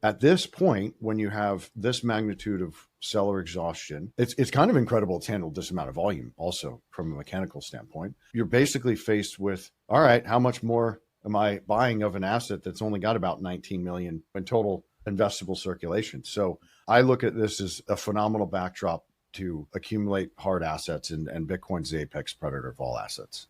At this point, when you have this magnitude of seller exhaustion, it's kind of incredible to handle this amount of volume also from a mechanical standpoint. You're basically faced with, all right, how much more am I buying of an asset that's only got about 19 million in total investable circulation? So I look at this as a phenomenal backdrop to accumulate hard assets, and Bitcoin's the apex predator of all assets.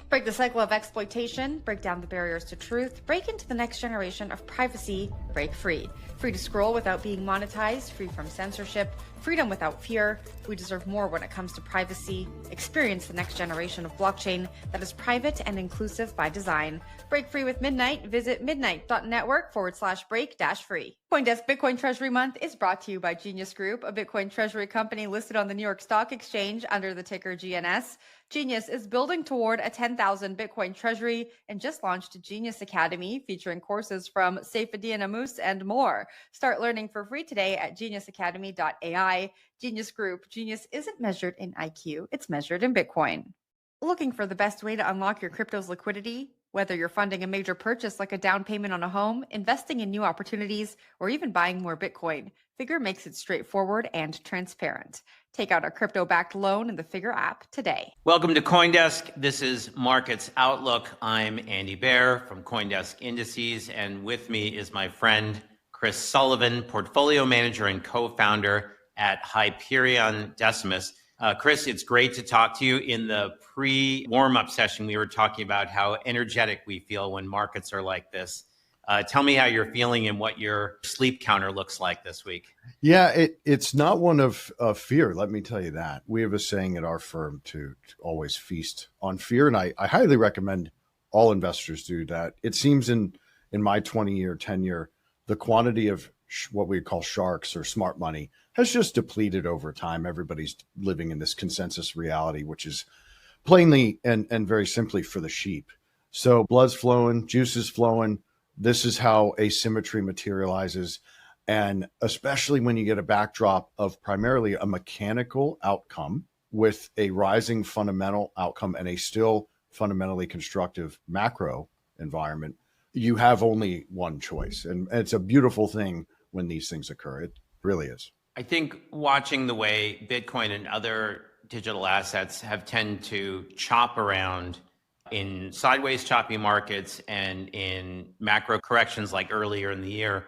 Break the cycle of exploitation, break down the barriers to truth, break into the next generation of privacy, break free. Free to scroll without being monetized, free from censorship, freedom without fear. We deserve more when it comes to privacy. Experience the next generation of blockchain that is private and inclusive by design. Break free with Midnight. Visit midnight.network/break-free. CoinDesk Bitcoin Treasury Month is brought to you by Genius Group, a Bitcoin treasury company listed on the New York Stock Exchange under the ticker GNS. Genius is building toward a 10,000 Bitcoin treasury and just launched Genius Academy, featuring courses from Saifedean Ammous and more. Start learning for free today at geniusacademy.ai. Genius Group. Genius isn't measured in IQ, it's measured in Bitcoin. Looking for the best way to unlock your crypto's liquidity? Whether you're funding a major purchase like a down payment on a home, investing in new opportunities, or even buying more Bitcoin, Figure makes it straightforward and transparent. Take out a crypto-backed loan in the Figure app today. Welcome to CoinDesk. This is Markets Outlook. I'm Andy Baehr from CoinDesk Indices, and with me is my friend Chris Sullivan, portfolio manager and co-founder at Hyperion Decimus. Chris, it's great to talk to you. In the pre-warm-up session, we were talking about how energetic we feel when markets are like this. Tell me how you're feeling and what your sleep counter looks like this week. Yeah, it's not one of fear, let me tell you that. We have a saying at our firm to always feast on fear, and I highly recommend all investors do that. It seems in my 20-year tenure, the quantity of what we call sharks or smart money has just depleted over time. Everybody's living in this consensus reality, which is plainly and very simply for the sheep. So blood's flowing, juice is flowing. This is how asymmetry materializes. And especially when you get a backdrop of primarily a mechanical outcome with a rising fundamental outcome and a still fundamentally constructive macro environment, you have only one choice. And it's a beautiful thing when these things occur. It really is. I think watching the way Bitcoin and other digital assets have tended to chop around in sideways choppy markets and in macro corrections like earlier in the year,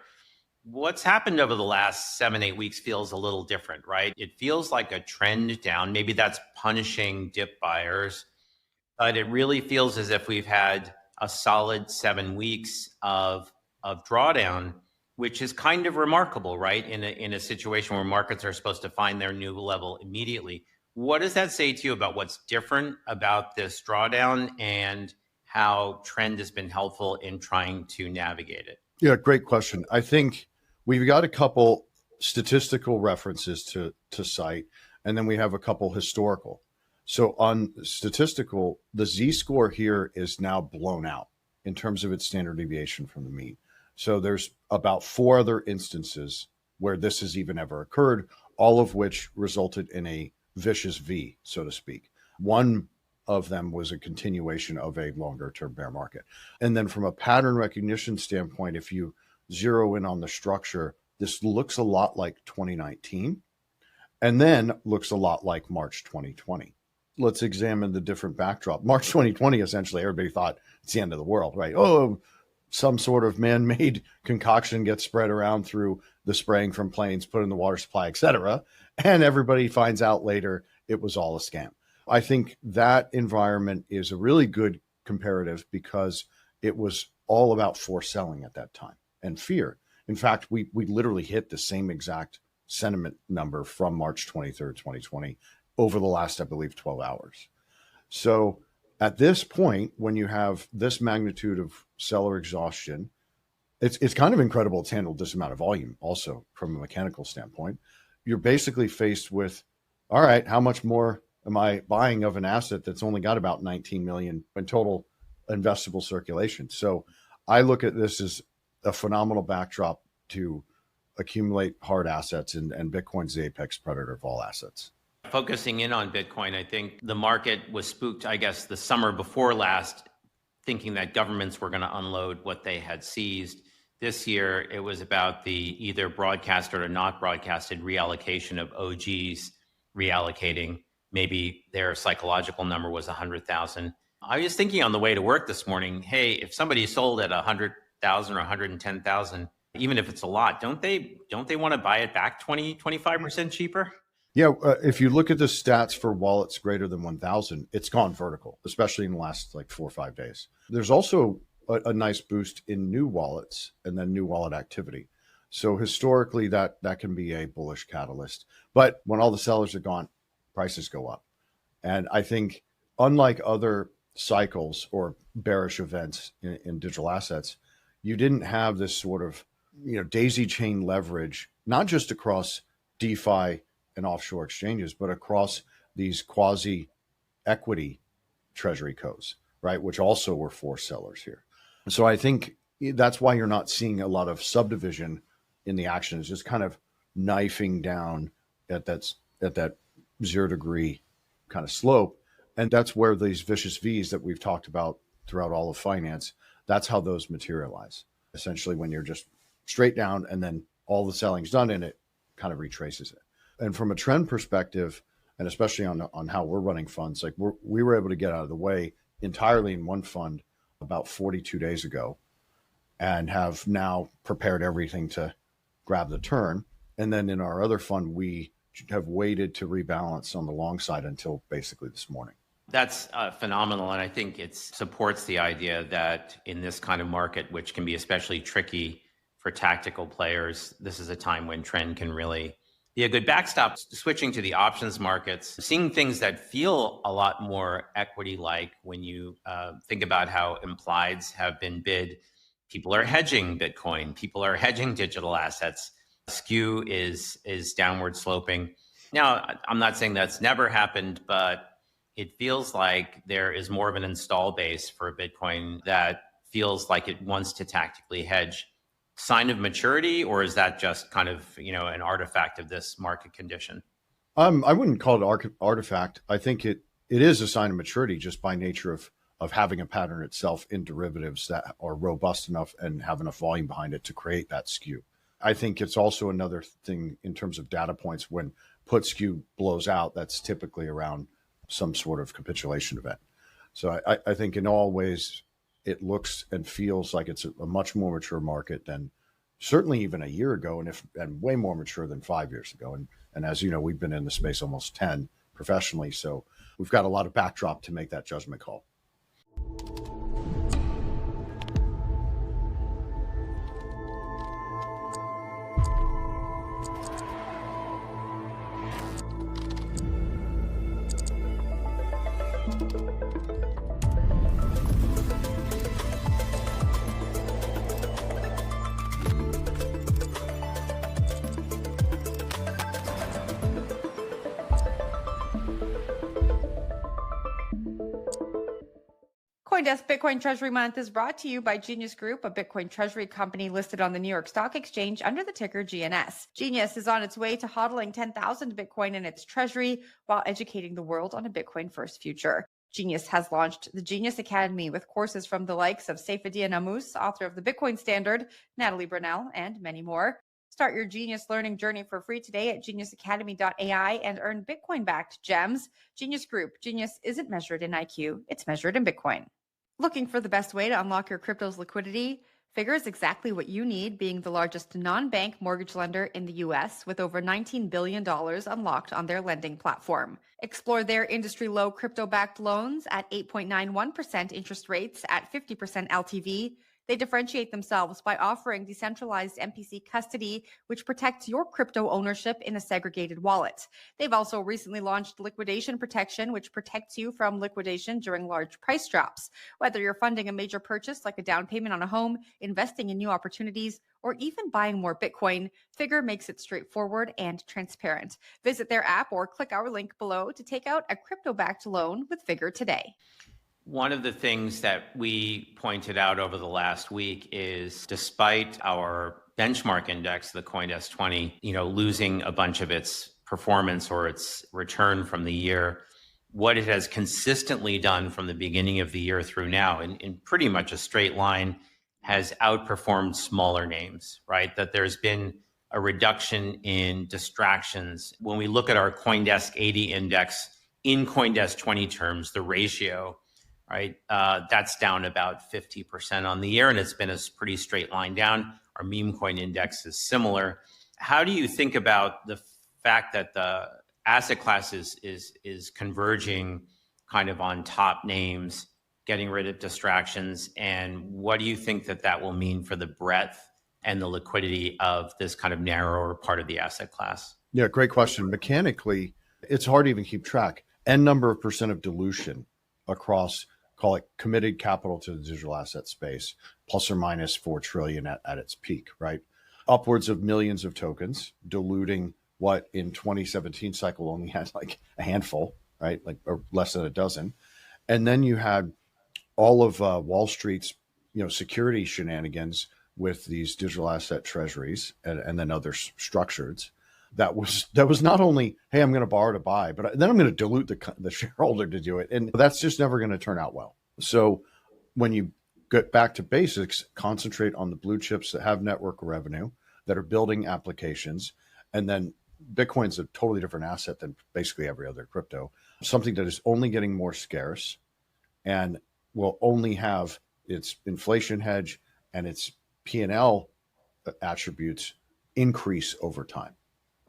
what's happened over the last 7-8 weeks feels a little different, right? It feels like a trend down. Maybe that's punishing dip buyers, but it really feels as if we've had a solid 7 weeks of drawdown, which is kind of remarkable, right? In a situation where markets are supposed to find their new level immediately. What does that say to you about what's different about this drawdown and how trend has been helpful in trying to navigate it? Yeah, great question. I think we've got a couple statistical references to cite, and then we have a couple historical. So on statistical, the Z-score here is now blown out in terms of its standard deviation from the mean. So there's about 4 other instances where this has even ever occurred, all of which resulted in a vicious V, so to speak. One of them was a continuation of a longer term bear market. And then from a pattern recognition standpoint, if you zero in on the structure, this looks a lot like 2019 and then looks a lot like March 2020. Let's examine the different backdrop. March 2020, essentially, everybody thought it's the end of the world, right? Oh, some sort of man-made concoction gets spread around through the spraying from planes, put in the water supply, et cetera. And everybody finds out later it was all a scam. I think that environment is a really good comparative because it was all about forced selling at that time and fear. In fact, we literally hit the same exact sentiment number from March 23rd, 2020 over the last, I believe, 12 hours. So at this point, when you have this magnitude of seller exhaustion, it's kind of incredible to handle this amount of volume also from a mechanical standpoint. You're basically faced with, all right, how much more am I buying of an asset that's only got about 19 million in total investable circulation? So I look at this as a phenomenal backdrop to accumulate hard assets, and Bitcoin's the apex predator of all assets. Focusing in on Bitcoin, I think the market was spooked, I guess, the summer before last, thinking that governments were going to unload what they had seized. This year, it was about the either broadcasted or not broadcasted reallocation of OGs reallocating. Maybe their psychological number was 100,000. I was thinking on the way to work this morning, hey, if somebody sold at 100,000 or 110,000, even if it's a lot, don't they want to buy it back 25% cheaper? Yeah, if you look at the stats for wallets greater than 1,000, it's gone vertical, especially in the last like 4 or 5 days. There's also a nice boost in new wallets and then new wallet activity. So historically, that can be a bullish catalyst. But when all the sellers are gone, prices go up. And I think unlike other cycles or bearish events in digital assets, you didn't have this sort of daisy chain leverage, not just across DeFi and offshore exchanges, but across these quasi equity treasury codes, right? Which also were forced sellers here. So I think that's why you're not seeing a lot of subdivision in the action. It's just kind of knifing down at that 0 degree kind of slope. And that's where these vicious V's that we've talked about throughout all of finance, that's how those materialize. Essentially, when you're just straight down and then all the selling's done and it kind of retraces it. And from a trend perspective, and especially on how we're running funds, like we were able to get out of the way entirely in one fund about 42 days ago and have now prepared everything to grab the turn. And then in our other fund, we have waited to rebalance on the long side until basically this morning. That's phenomenal. And I think it supports the idea that in this kind of market, which can be especially tricky for tactical players, this is a time when trend can really be a good backstop. Switching to the options markets, seeing things that feel a lot more equity-like when you think about how implieds have been bid. People are hedging Bitcoin. People are hedging digital assets. Skew is downward sloping. Now, I'm not saying that's never happened, but it feels like there is more of an install base for Bitcoin that feels like it wants to tactically hedge. Sign of maturity, or is that just kind of an artifact of this market condition? I wouldn't call it artifact. I think it is a sign of maturity just by nature of having a pattern itself in derivatives that are robust enough and have enough volume behind it to create that skew. I think it's also another thing in terms of data points. When put skew blows out, that's typically around some sort of capitulation event. So I think in all ways, it looks and feels like it's a much more mature market than certainly even a year ago, and way more mature than 5 years ago. And as you know, we've been in the space almost 10 professionally, so we've got a lot of backdrop to make that judgment call. CoinDesk Bitcoin Treasury Month is brought to you by Genius Group, a Bitcoin treasury company listed on the New York Stock Exchange under the ticker GNS. Genius is on its way to hodling 10,000 Bitcoin in its treasury while educating the world on a Bitcoin-first future. Genius has launched the Genius Academy with courses from the likes of Saifedean Ammous, author of the Bitcoin Standard, Natalie Brunell, and many more. Start your Genius learning journey for free today at geniusacademy.ai and earn Bitcoin-backed gems. Genius Group. Genius isn't measured in IQ, it's measured in Bitcoin. Looking for the best way to unlock your crypto's liquidity? Figure is exactly what you need, being the largest non-bank mortgage lender in the U.S. with over $19 billion unlocked on their lending platform. Explore their industry-low crypto-backed loans at 8.91% interest rates at 50% LTV. They differentiate themselves by offering decentralized MPC custody, which protects your crypto ownership in a segregated wallet. They've also recently launched liquidation protection, which protects you from liquidation during large price drops. Whether you're funding a major purchase like a down payment on a home, investing in new opportunities, or even buying more Bitcoin, Figure makes it straightforward and transparent. Visit their app or click our link below to take out a crypto-backed loan with Figure today. One of the things that we pointed out over the last week is, despite our benchmark index, the CoinDesk 20, losing a bunch of its performance or its return from the year, what it has consistently done from the beginning of the year through now, in pretty much a straight line, has outperformed smaller names, right? That there's been a reduction in distractions. When we look at our CoinDesk 80 index in CoinDesk 20 terms, the ratio, right, that's down about 50% on the year, and it's been a pretty straight line down. Our meme coin index is similar. How do you think about the fact that the asset class is converging kind of on top names, getting rid of distractions, and what do you think that will mean for the breadth and the liquidity of this kind of narrower part of the asset class? Yeah, great question. Mechanically, it's hard to even keep track. N number of percent of dilution across, call it committed capital to the digital asset space, plus or minus 4 trillion at its peak, right? Upwards of millions of tokens diluting what in 2017 cycle only had like a handful, right? Like or less than a dozen. And then you had all of Wall Street's, security shenanigans with these digital asset treasuries and then other structures. That was not only, hey, I'm going to borrow to buy, but then I'm going to dilute the shareholder to do it. And that's just never going to turn out well. So when you get back to basics, concentrate on the blue chips that have network revenue, that are building applications, and then Bitcoin's a totally different asset than basically every other crypto, something that is only getting more scarce and will only have its inflation hedge and its P&L attributes increase over time.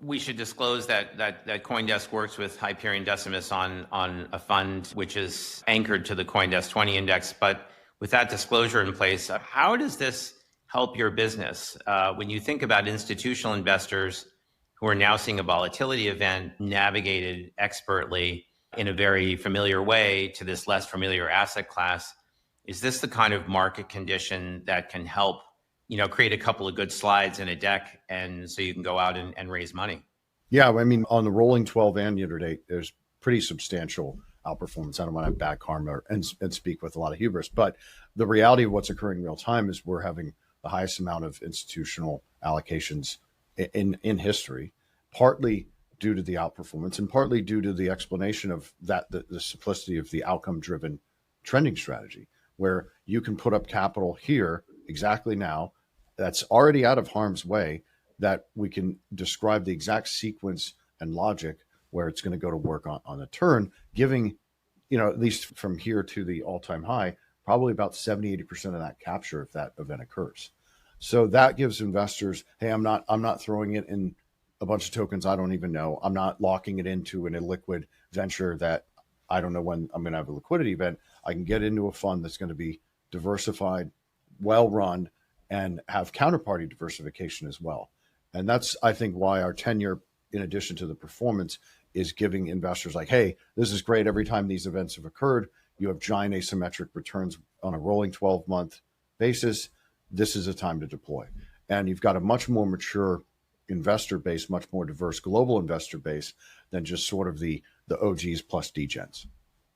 We should disclose that CoinDesk works with Hyperion Decimus on a fund which is anchored to the CoinDesk 20 index. But with that disclosure in place, how does this help your business? When you think about institutional investors who are now seeing a volatility event navigated expertly in a very familiar way to this less familiar asset class, is this the kind of market condition that can help create a couple of good slides in a deck, and so you can go out and raise money? Yeah, I mean, on the rolling 12 and year to date, there's pretty substantial outperformance. I don't want to back karma and speak with a lot of hubris, but the reality of what's occurring in real time is we're having the highest amount of institutional allocations in history, partly due to the outperformance and partly due to the explanation of that, the simplicity of the outcome-driven trending strategy, where you can put up capital here exactly now that's already out of harm's way, that we can describe the exact sequence and logic where it's going to go to work on a turn, giving, at least from here to the all-time high, probably about 70-80% of that capture if that event occurs. So that gives investors, hey, I'm not throwing it in a bunch of tokens I don't even know. I'm not locking it into an illiquid venture that I don't know when I'm going to have a liquidity event. I can get into a fund that's going to be diversified, well-run, and have counterparty diversification as well. And that's, I think, why our tenure, in addition to the performance, is giving investors like, hey, this is great. Every time these events have occurred, you have giant asymmetric returns on a rolling 12-month basis. This is a time to deploy. And you've got a much more mature investor base, much more diverse global investor base than just sort of the OGs plus degens.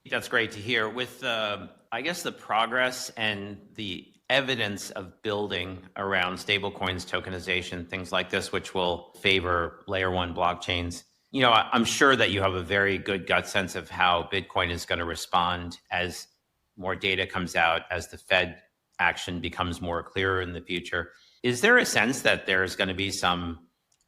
That's great to hear. With, I guess, the progress and the evidence of building around stablecoins, tokenization, things like this, which will favor layer one blockchains, I'm sure that you have a very good gut sense of how Bitcoin is going to respond as more data comes out, as the Fed action becomes more clear in the future. Is there a sense that there's going to be some,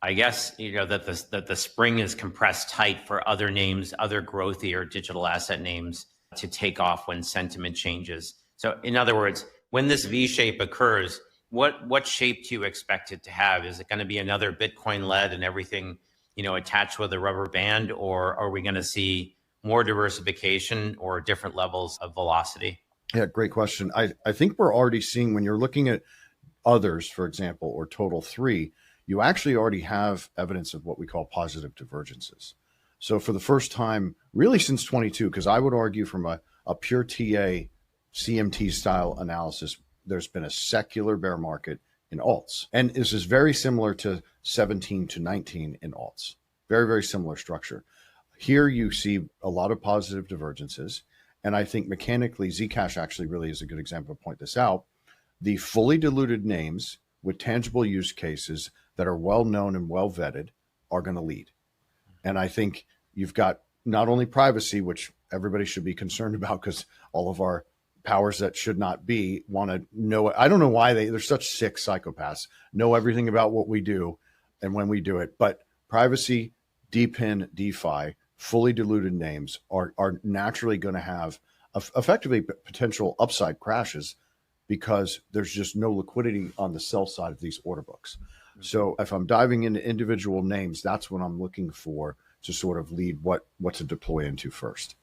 I guess, that the spring is compressed tight for other names, other growthier digital asset names to take off when sentiment changes? So in other words, when this V shape occurs, what shape do you expect it to have? Is it going to be another Bitcoin led and everything, attached with a rubber band, or are we going to see more diversification or different levels of velocity? Yeah, great question. I think we're already seeing, when you're looking at others, for example, or total 3, you actually already have evidence of what we call positive divergences. So for the first time, really since 22, because I would argue from a pure TA CMT style analysis, there's been a secular bear market in alts. And this is very similar to 17 to 19 in alts. Very, very similar structure. Here you see a lot of positive divergences. And I think mechanically, Zcash actually really is a good example to point this out. The fully diluted names with tangible use cases that are well known and well vetted are going to lead. And I think you've got not only privacy, which everybody should be concerned about because all of our powers that should not be want to know. I don't know why they're such sick psychopaths, know everything about what we do and when we do it. But privacy, DePIN, DeFi, fully diluted names are naturally going to have effectively potential upside crashes because there's just no liquidity on the sell side of these order books. So if I'm diving into individual names, that's what I'm looking for to sort of lead what to deploy into first.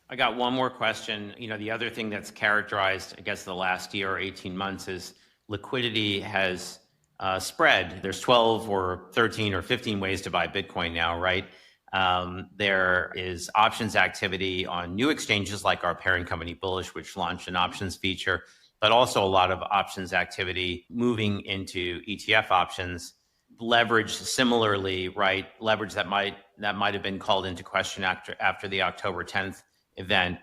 I got one more question. The other thing that's characterized, I guess, the last year or 18 months is liquidity has spread. There's 12 or 13 or 15 ways to buy Bitcoin now, right? There is options activity on new exchanges like our parent company Bullish, which launched an options feature, but also a lot of options activity moving into ETF options. Leverage similarly, right? Leverage that might have been called into question after the October 10th event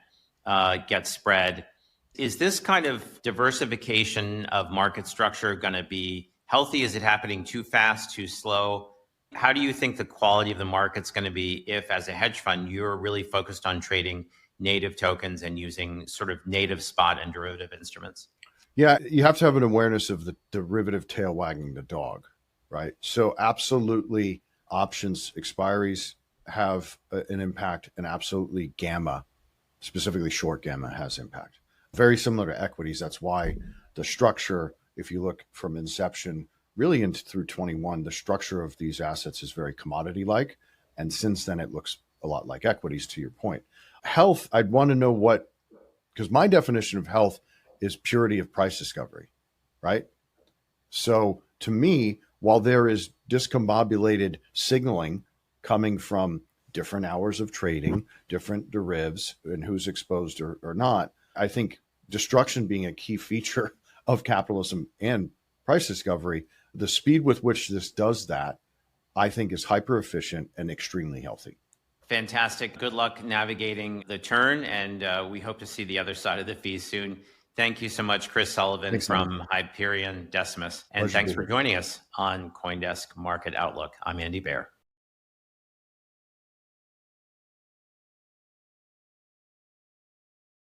gets spread. Is this kind of diversification of market structure going to be healthy? Is it happening too fast, too slow? How do you think the quality of the market's going to be if, as a hedge fund, you're really focused on trading native tokens and using sort of native spot and derivative instruments? Yeah, you have to have an awareness of the derivative tail wagging the dog, right? So absolutely options expiries have an impact, and absolutely gamma, specifically short gamma, has impact. Very similar to equities. That's why the structure, if you look from inception, really through 21, the structure of these assets is very commodity-like. And since then, it looks a lot like equities, to your point. Health, I'd want to know because my definition of health is purity of price discovery, right? So to me, while there is discombobulated signaling coming from different hours of trading, different derivatives, and who's exposed or not, I think destruction being a key feature of capitalism and price discovery, the speed with which this does that, I think is hyper efficient and extremely healthy. Fantastic. Good luck navigating the turn, and we hope to see the other side of the fee soon. Thank you so much, Chris Sullivan from Hyperion, Decimus. And thanks for joining us on CoinDesk Market Outlook. I'm Andy Baehr.